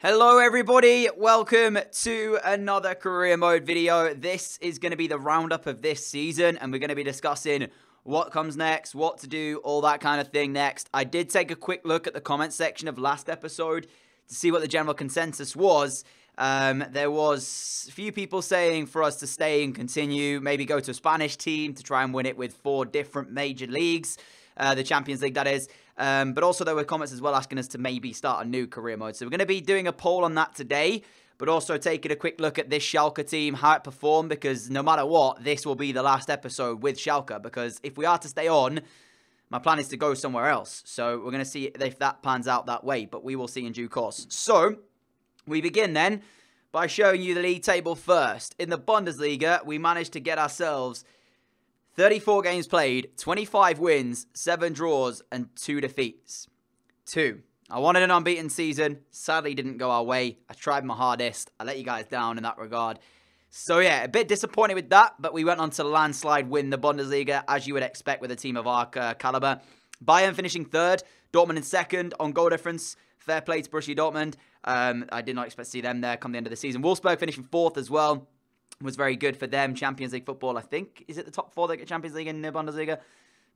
Hello everybody, welcome to another career mode video. This is going to be the roundup of this season and we're going to be discussing what comes next, what to do, all that kind of thing next. I did take a quick look at the comment section of last episode to see what the general consensus was. There was a few people saying for us to stay and continue, maybe go to a Spanish team to try and win it with 4 different major leagues, the Champions League that is. But also there were comments as well asking us to maybe start a new career mode. So we're going to be doing a poll on that today, but also taking a quick look at this Schalke team, how it performed, because no matter what, this will be the last episode with Schalke, because if we are to stay on, my plan is to go somewhere else. So we're going to see if that pans out that way, but we will see in due course. So we begin then by showing you the league table first. In the Bundesliga, we managed to get ourselves 34 games played, 25 wins, 7 draws, and 2 defeats. 2. I wanted an unbeaten season. Sadly, didn't go our way. I tried my hardest. I let you guys down in that regard. So yeah, a bit disappointed with that, but we went on to landslide win the Bundesliga, as you would expect with a team of our caliber. Bayern finishing 3rd, Dortmund in 2nd on goal difference. Fair play to Borussia Dortmund. I did not expect to see them there come the end of the season. Wolfsburg finishing 4th as well. Was very good for them. Champions League football, I think. Is it the top 4 that get Champions League in the Bundesliga?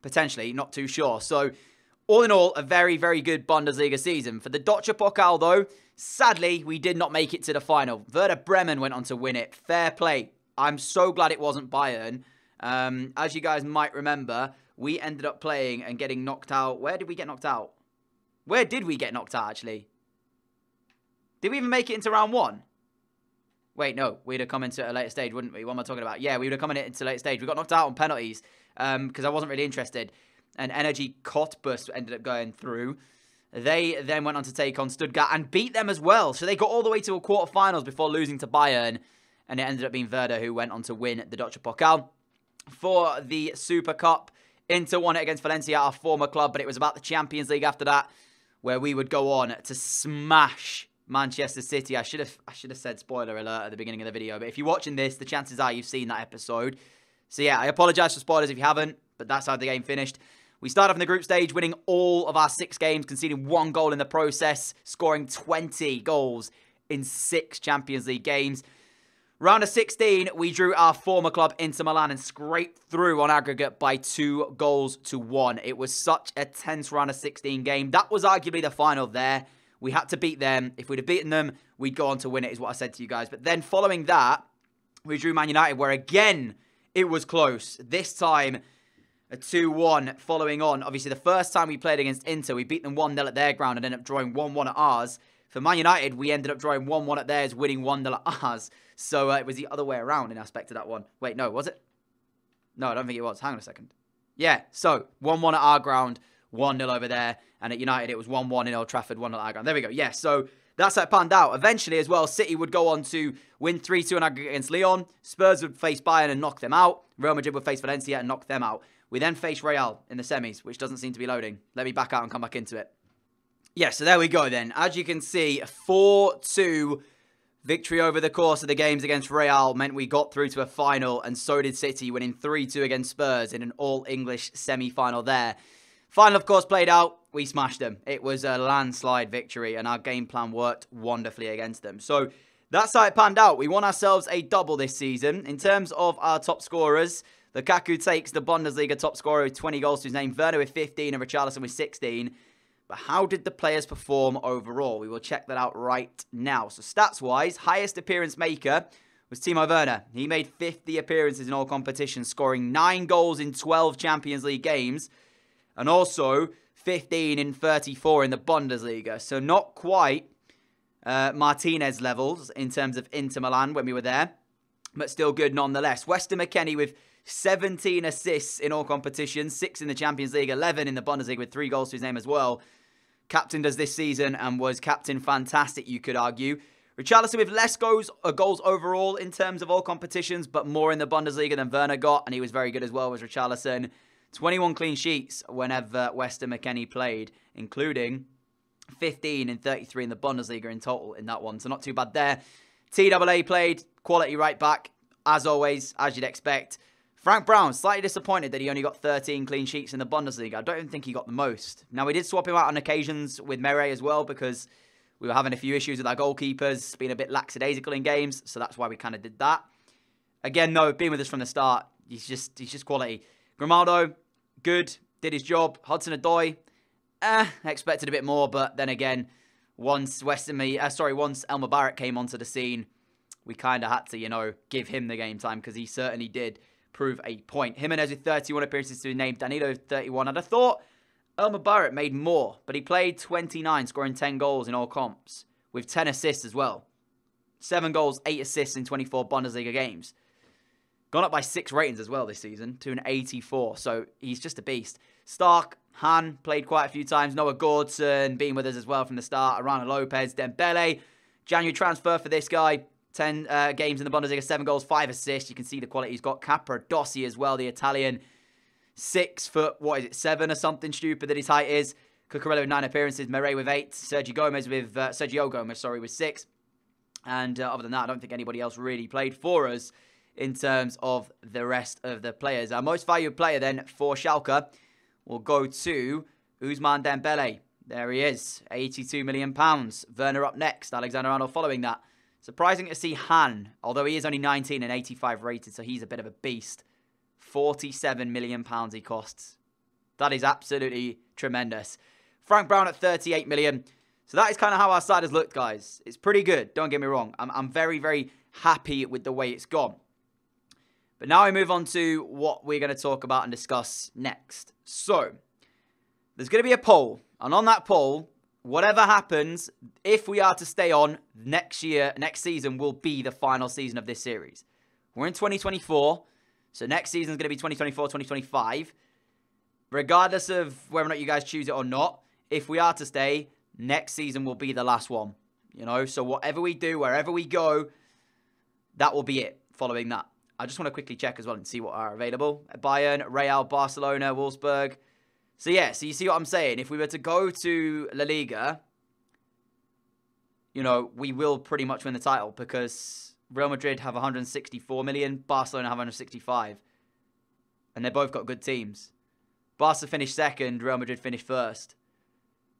Potentially, not too sure. So, all in all, a very, very good Bundesliga season. For the Deutsche Pokal, though, sadly, we did not make it to the final. Werder Bremen went on to win it. Fair play. I'm so glad it wasn't Bayern. As you guys might remember, we ended up playing and getting knocked out. Where did we get knocked out? Where did we get knocked out, actually? Did we even make it into round 1? Wait, no, we'd have come into a later stage, wouldn't we? What am I talking about? Yeah, we would have come into a later stage. We got knocked out on penalties because I wasn't really interested. And Energy Cottbus ended up going through. They then went on to take on Stuttgart and beat them as well. So they got all the way to a quarterfinals before losing to Bayern. And it ended up being Werder who went on to win the Deutsche Pokal. For the Super Cup, Inter won it against Valencia, our former club. But it was about the Champions League after that, where we would go on to smash Manchester City. I should have said spoiler alert at the beginning of the video, but if you're watching this, the chances are you've seen that episode. So yeah, I apologise for spoilers if you haven't, but that's how the game finished. We started off in the group stage, winning all of our 6 games, conceding 1 goal in the process, scoring 20 goals in 6 Champions League games. Round of 16, we drew our former club Inter Milan and scraped through on aggregate by 2 goals to 1. It was such a tense round of 16 game. That was arguably the final there. We had to beat them. If we'd have beaten them, we'd go on to win it, is what I said to you guys. But then following that, we drew Man United, where again, it was close. This time, a 2-1 following on. Obviously, the first time we played against Inter, we beat them 1-0 at their ground and ended up drawing 1-1 at ours. For Man United, we ended up drawing 1-1 at theirs, winning 1-0 at ours. So it was the other way around in aspect of that one. Wait, no, was it? No, I don't think it was. Hang on a second. Yeah, so 1-1 at our ground, 1-0 over there. And at United, it was 1-1 in Old Trafford, 1-0 at our ground. There we go. Yeah, so that's how it panned out. Eventually, as well, City would go on to win 3-2 on aggregate against Lyon. Spurs would face Bayern and knock them out. Real Madrid would face Valencia and knock them out. We then face Real in the semis, which doesn't seem to be loading. Let me back out and come back into it. Yeah, so there we go then. As you can see, a 4-2 victory over the course of the games against Real meant we got through to a final, and so did City, winning 3-2 against Spurs in an all-English semi-final there. Final, of course, played out. We smashed them. It was a landslide victory, and our game plan worked wonderfully against them. So that's how it panned out. We won ourselves a double this season. In terms of our top scorers, Lukaku takes the Bundesliga top scorer with 20 goals to his name, Werner with 15, and Richarlison with 16. But how did the players perform overall? We will check that out right now. So stats-wise, highest appearance maker was Timo Werner. He made 50 appearances in all competitions, scoring 9 goals in 12 Champions League games, and also 15 in 34 in the Bundesliga. So not quite Martinez levels in terms of Inter Milan when we were there, but still good nonetheless. Weston McKennie with 17 assists in all competitions, 6 in the Champions League, 11 in the Bundesliga with 3 goals to his name as well. Captain does this season and was captain fantastic, you could argue. Richarlison with less goals overall in terms of all competitions, but more in the Bundesliga than Werner got, and he was very good as well, was Richarlison. 21 clean sheets whenever Weston McKennie played, including 15 and 33 in the Bundesliga in total in that one, so not too bad there. TAA played, quality right back, as always, as you'd expect. Frank Brown, slightly disappointed that he only got 13 clean sheets in the Bundesliga. I don't even think he got the most. Now, we did swap him out on occasions with Mere as well because We were having a few issues with our goalkeepers, being a bit lackadaisical in games, so that's why we kind of did that. Again, no, being with us from the start, he's just quality. Grimaldo, good, did his job. Hudson-Odoi, expected a bit more, but then again, once Elmer Barrett came onto the scene, we kind of had to, you know, give him the game time because he certainly did prove a point. Jimenez with 31 appearances to his name, Danilo 31. I'd have thought Elmer Barrett made more, but he played 29, scoring 10 goals in all comps, with 10 assists as well. 7 goals, 8 assists in 24 Bundesliga games. Gone up by 6 ratings as well this season to an 84, so he's just a beast. Stark, Han, played quite a few times. Noah Gordson, being with us as well from the start. Arana Lopez, Dembele. January transfer for this guy. 10 games in the Bundesliga, 7 goals, 5 assists. You can see the quality he's got. Capradossi as well, the Italian. 6 foot, 7 or something stupid that his height is. Cucurella with 9 appearances. Meret with 8. Sergio Gomez with 6. And other than that, I don't think anybody else really played for us in terms of the rest of the players. Our most valued player then for Schalke will go to Ousmane Dembele. There he is, £82 million. Werner up next, Alexander-Arnold following that. Surprising to see Han, although he is only 19 and 85 rated, so he's a bit of a beast. £47 million he costs. That is absolutely tremendous. Frank Brown at 38 million. So that is kind of how our side has looked, guys. It's pretty good, don't get me wrong. I'm very, very happy with the way it's gone. But now we move on to what we're going to talk about and discuss next. So, there's going to be a poll. And on that poll, whatever happens, if we are to stay on next season will be the final season of this series. We're in 2024. So next season is going to be 2024, 2025. Regardless of whether or not you guys choose it or not, if we are to stay, next season will be the last one. You know, so whatever we do, wherever we go, that will be it following that. I just want to quickly check as well and see what are available. Bayern, Real, Barcelona, Wolfsburg. So yeah, so you see what I'm saying? If we were to go to La Liga, you know, we will pretty much win the title because Real Madrid have 164 million, Barcelona have 165. And they both got good teams. Barca finished second, Real Madrid finished first.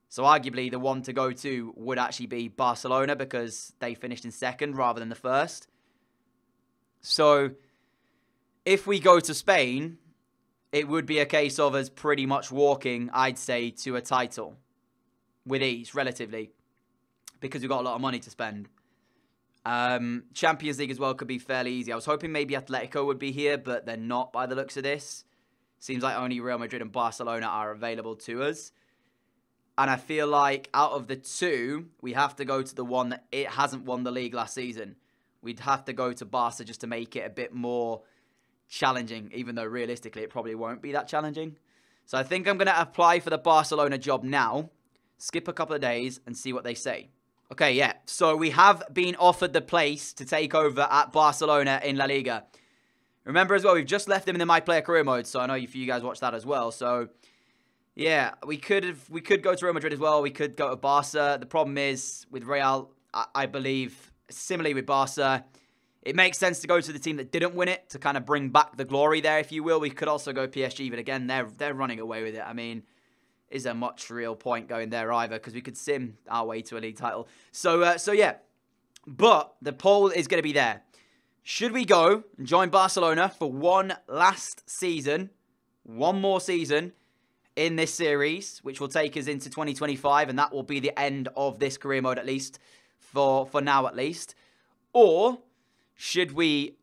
So arguably the one to go to would actually be Barcelona because they finished in second rather than the first. So if we go to Spain, it would be a case of us pretty much walking, I'd say, to a title with ease, relatively, because we've got a lot of money to spend. Champions League as well could be fairly easy. I was hoping maybe Atletico would be here, but they're not by the looks of this. Seems like only Real Madrid and Barcelona are available to us. And I feel like out of the two, we have to go to the one that it hasn't won the league last season. We'd have to go to Barca just to make it a bit more challenging, even though realistically it probably won't be that challenging. So I think I'm going to apply for the Barcelona job now, skip a couple of days and see what they say. Okay, yeah, so we have been offered the place to take over at Barcelona in La Liga. Remember as well, we've just left them in the My Player Career mode, so I know if you guys watched that as well. So yeah, we could go to Real Madrid as well. We could go to Barca. The problem is with Real, I believe, similarly with Barca, it makes sense to go to the team that didn't win it to kind of bring back the glory there, if you will. We could also go PSG, but again, they're running away with it. I mean, is there much real point going there either? Because we could sim our way to a league title. So yeah. But the poll is going to be there. Should we go and join Barcelona for one last season, one more season in this series, which will take us into 2025, and that will be the end of this career mode, at least, for now at least. Or should we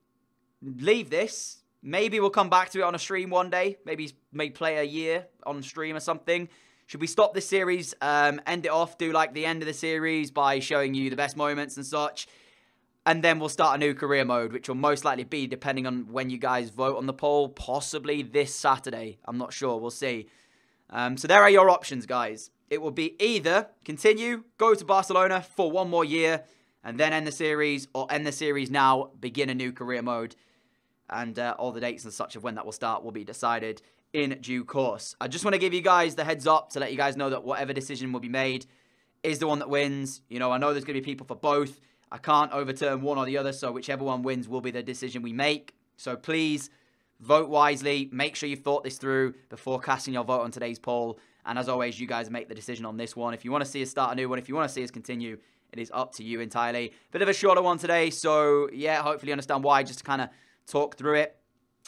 leave this? Maybe we'll come back to it on a stream one day. Maybe play a year on stream or something. Should we stop this series, end it off, do like the end of the series by showing you the best moments and such? And then we'll start a new career mode, which will most likely be, depending on when you guys vote on the poll, possibly this Saturday. I'm not sure. We'll see. So there are your options, guys. It will be either continue, go to Barcelona for one more year, and then end the series, or end the series now, begin a new career mode. And all the dates and such of when that will start will be decided in due course. I just want to give you guys the heads up to let you guys know that whatever decision will be made is the one that wins. You know, I know there's going to be people for both. I can't overturn one or the other, so whichever one wins will be the decision we make. So please vote wisely. Make sure you've thought this through before casting your vote on today's poll. And as always, you guys make the decision on this one. If you want to see us start a new one, if you want to see us continue, it is up to you entirely. Bit of a shorter one today, so yeah, hopefully you understand why, just to kind of talk through it.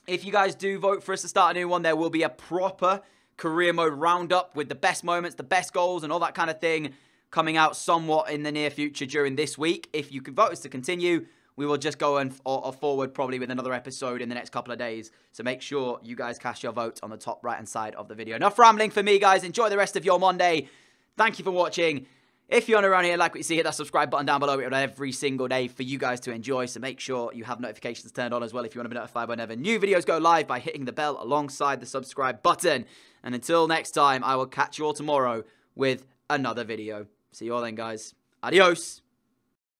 If you guys do vote for us to start a new one, there will be a proper career mode roundup with the best moments, the best goals, and all that kind of thing coming out somewhat in the near future during this week. If you can vote us to continue, we will just go forward probably with another episode in the next couple of days. So make sure you guys cast your vote on the top right-hand side of the video. Enough rambling for me, guys. Enjoy the rest of your Monday. Thank you for watching. If you're around here, like what you see, hit that subscribe button down below. We upload every single day for you guys to enjoy. So make sure you have notifications turned on as well if you want to be notified whenever new videos go live by hitting the bell alongside the subscribe button. And until next time, I will catch you all tomorrow with another video. See you all then, guys. Adios.